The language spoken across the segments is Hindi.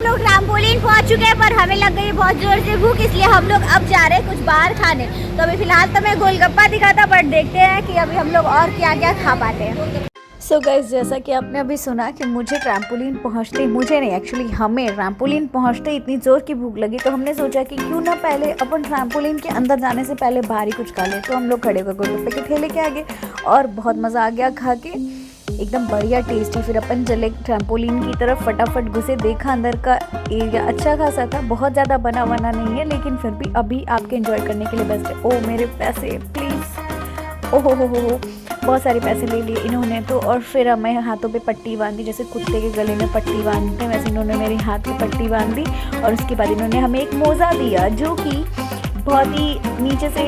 लोग ट्रैम्पोलिन पहुंच चुके हैं पर हमें लग गई बहुत जोर से भूख, इसलिए हम लोग अब जा रहे हैं कुछ बाहर खाने। तो अभी फिलहाल तो मैं गोलगप्पा दिखा था, बट देखते हैं कि अभी हम लोग और क्या क्या खा पाते हैं। सो गाइस, जैसा कि आपने अभी सुना कि मुझे ट्रैम्पोलिन पहुंचते, मुझे नहीं एक्चुअली हमें ट्रैम्पोलिन पहुंचते इतनी ज़ोर की भूख लगी, तो हमने सोचा कि क्यों ना पहले अपन ट्रैम्पोलिन के अंदर जाने से पहले बाहर ही कुछ खा ले। तो हम लोग खड़े हुए गोलगप्पे के ठेले के आगे और बहुत मज़ा आ गया खा के, एकदम बढ़िया टेस्टी। फिर अपन चले ट्रैम्पोलिन की तरफ, फटाफट घुसे, देखा अंदर का एरिया अच्छा खासा था, बहुत ज़्यादा बना नहीं है, लेकिन फिर भी अभी आपके एंजॉय करने के लिए बेस्ट है। ओ मेरे पैसे प्लीज़, ओहो हो बहुत सारे पैसे ले लिए इन्होंने तो। और फिर हमें हाथों पे पट्टी बांधी, जैसे कुत्ते के गले में पट्टी बांधते हैं वैसे इन्होंने मेरे हाथ पे पट्टी बांधी। और उसके बाद इन्होंने हमें एक मोज़ा दिया जो कि बहुत ही नीचे से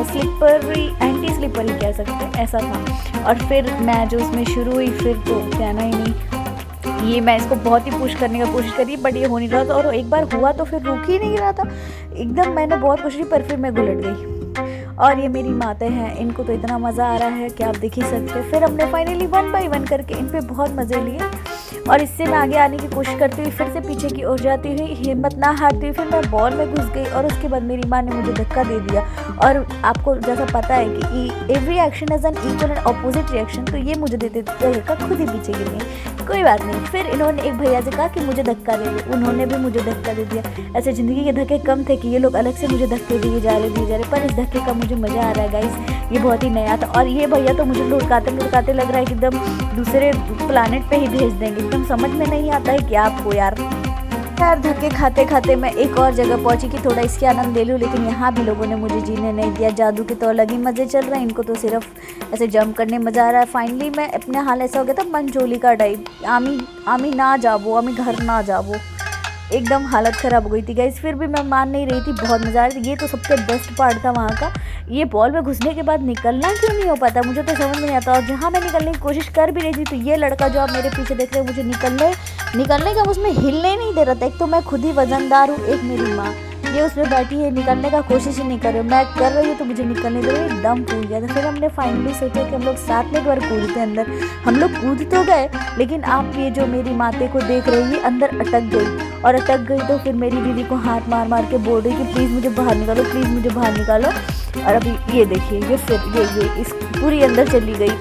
स्लिपरी, एंटी स्लिपर ही कह सकते हैं, ऐसा था। और फिर मैं जो उसमें शुरू हुई, फिर तो कहना ही नहीं, ये मैं इसको बहुत ही पुश करने का कोशिश करी, बट ये हो नहीं रहा था। और एक बार हुआ तो फिर रुक ही नहीं रहा था एकदम, मैंने बहुत कोशिश की पर फिर मैं घुलट गई। और ये मेरी माते हैं, इनको तो इतना मज़ा आ रहा है कि आप देख ही सकते हैं। फिर हमने फाइनली 1 बाय 1 करके इन पे बहुत मज़े लिए। और इससे मैं आगे आने की कोशिश करती हुई फिर से पीछे की ओर जाती हुई, हिम्मत ना हारती हुई, फिर मैं बॉल में घुस गई। और उसके बाद मेरी माँ ने मुझे धक्का दे दिया। और आपको जैसा पता है कि every action is an equal and opposite reaction, तो ये मुझे देते धक्का, खुद ही पीछे गिर गई। कोई बात नहीं, फिर इन्होंने एक भैया से कहा कि मुझे धक्का दे दे, उन्होंने भी मुझे धक्का दे दिया। ऐसे ज़िंदगी के धक्के कम थे कि ये लोग अलग से मुझे धक्के दिए जा रहे, पर इस धक्के का मुझे मज़ा आ रहा है गाइस, ये बहुत ही नया था। और ये भैया तो मुझे लुढ़काते लग रहा है कि एकदम दूसरे प्लानेट पे ही भेज देंगे, एकदम समझ में नहीं आता है कि आपको यार धक्के खाते खाते मैं एक और जगह पहुंची कि थोड़ा इसके आनंद ले लूँ, लेकिन यहाँ भी लोगों ने मुझे जीने नहीं दिया। जादू के तो अलग ही मज़े चल रहे हैं, इनको तो सिर्फ ऐसे जंप करने मज़ा आ रहा है। फाइनली मैं अपने हाल ऐसा हो गया था मंचोली का टाइप, आमी ना जाबो, आमी घर ना जाबो, एकदम हालत ख़राब हो गई थी गाइस। फिर भी मैं मान नहीं रही थी, बहुत मज़ा आ रही थी। ये तो सबसे बेस्ट पार्ट था वहाँ का, ये बॉल में घुसने के बाद निकलना क्यों नहीं हो पाता मुझे तो समझ में नहीं आता। और जहाँ मैं निकलने की कोशिश कर भी रही थी, तो ये लड़का जो आप मेरे पीछे देख रहे हैं, मुझे निकलने का उसमें हिलने नहीं दे रहा था। एक तो मैं खुद ही वजनदार हूँ, एक मेरी माँ, ये उसमें बैठी है, निकलने का कोशिश ही नहीं कर रही, मैं कर रही हूँ तो मुझे निकलने दे रही, दम फूल गया था। फिर हमने फाइनली सोचा कि हम लोग साथ में एक बार कूदते अंदर। हम लोग कूद तो गए, लेकिन आप ये जो मेरी माते को देख रही है अंदर अटक गई। और अटक गई तो फिर मेरी दीदी को हाथ मार के बोल रही कि प्लीज़ मुझे बाहर निकालो, प्लीज़ मुझे बाहर निकालो। और अभी ये देखिए, ये फिर ये इस पूरी अंदर चली गई।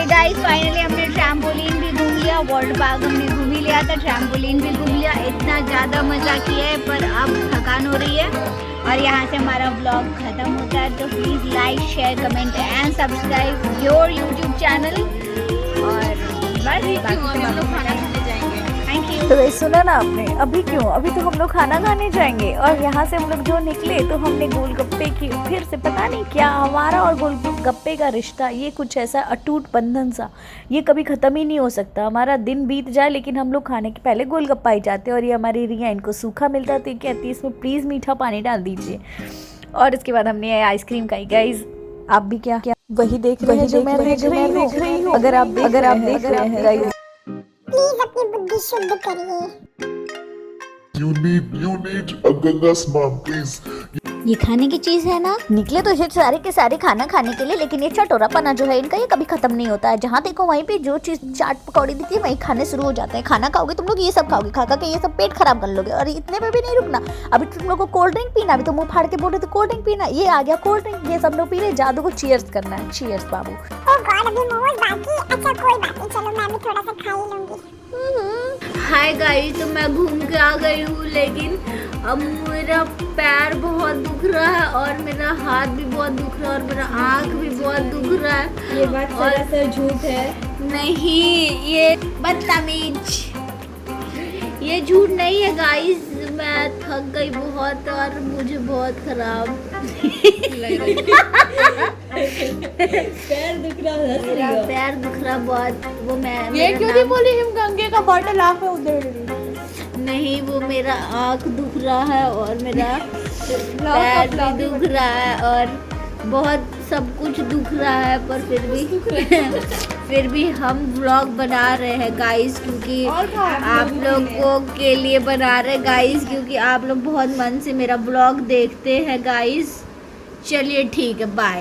गाइस फाइनली हमने ट्रैम्पोलिन भी घूम लिया, वाटर पार्क हमने घूम ही लिया था, ट्रैम्पोलिन भी घूम लिया, इतना ज़्यादा मज़ा किया है, पर अब थकान हो रही है। और यहाँ से हमारा व्लॉग ख़त्म होता है, तो please like, share, comment and subscribe your YouTube channel. और बस तो गाइस सुना ना आपने, अभी क्यों, अभी तो हम लोग खाना खाने जाएंगे। और यहाँ से हम लोग जो निकले तो हमने गोलगप्पे की फिर से पता नहीं क्या, हमारा और गोलगप्पे का रिश्ता ये कुछ ऐसा अटूट बंधन सा, ये कभी ख़त्म ही नहीं हो सकता। हमारा दिन बीत जाए लेकिन हम लोग खाने के पहले गोलगप्पा ही जाते हैं। और ये हमारी रिया, इनको सूखा मिलता है तो कहती है इसमें प्लीज़ मीठा पानी डाल दीजिए। और उसके बाद हमने आइसक्रीम खाई। गाइस आप भी क्या वही देख रहे हैं जो मैं देख रही हूँ। अगर आप देख रहे हैं गाइस, प्लीज अपनी बुद्धि शुद्ध करिए। You need a Ganga Snan, please. ये खाने की चीज़ है ना। निकले तो ये सारे के सारे खाना खाने के लिए, लेकिन ये चटोरापना जो है इनका, ये कभी खत्म नहीं होता है। जहाँ देखो वहीं पे जो चीज़ चाट पकौड़ी दिखती है वहीं खाने शुरू हो जाते हैं। खाना खाओगे तुम लोग, ये सब खाओगे, खा के ये सब पेट खराब कर लोगे। और इतने में भी नहीं रुकना, अभी तुम लोग को कोल्ड ड्रिंक पीना, अभी तो मुँह फाड़ के बोल रहे थे कोल्ड ड्रिंक पीना, ये आ गया कोल्ड ड्रिंक, ये सब लोग पी रहे। जादू को चीयर्स करना है, चीयर्स बाबू। ओह गॉड, अभी मोमोज बाकी। अच्छा कोई बात नहीं, चलो मैं भी थोड़ा सा खा ही लूंगी। हाय गाइस, तो मैं घूम के आ गई हूँ, लेकिन अब मेरा पैर बहुत दुख रहा है और मेरा हाथ भी बहुत दुख रहा है और मेरा आँख भी बहुत दुख रहा है। ये बात सरासर झूठ है। नहीं, ये बदतमीज, ये झूठ नहीं है गाइस। मैं थक गई बहुत और मुझे बहुत खराब पैर दुख रहा है, मेरा पैर दुख रहा बहुत। वो मैं ये क्यों नहीं बोली हिमगंगे का बॉटल आँख में उधर नहीं, वो मेरा आँख दुख रहा है और मेरा पैर भी दुख रहा है और बहुत सब कुछ दुख रहा है। पर फिर भी हम व्लॉग बना रहे हैं गाइस, क्योंकि आप लोगों के लिए बना रहे हैं गाइस, क्योंकि आप लोग बहुत मन से मेरा व्लॉग देखते हैं गाइस। चलिए ठीक है, बाय।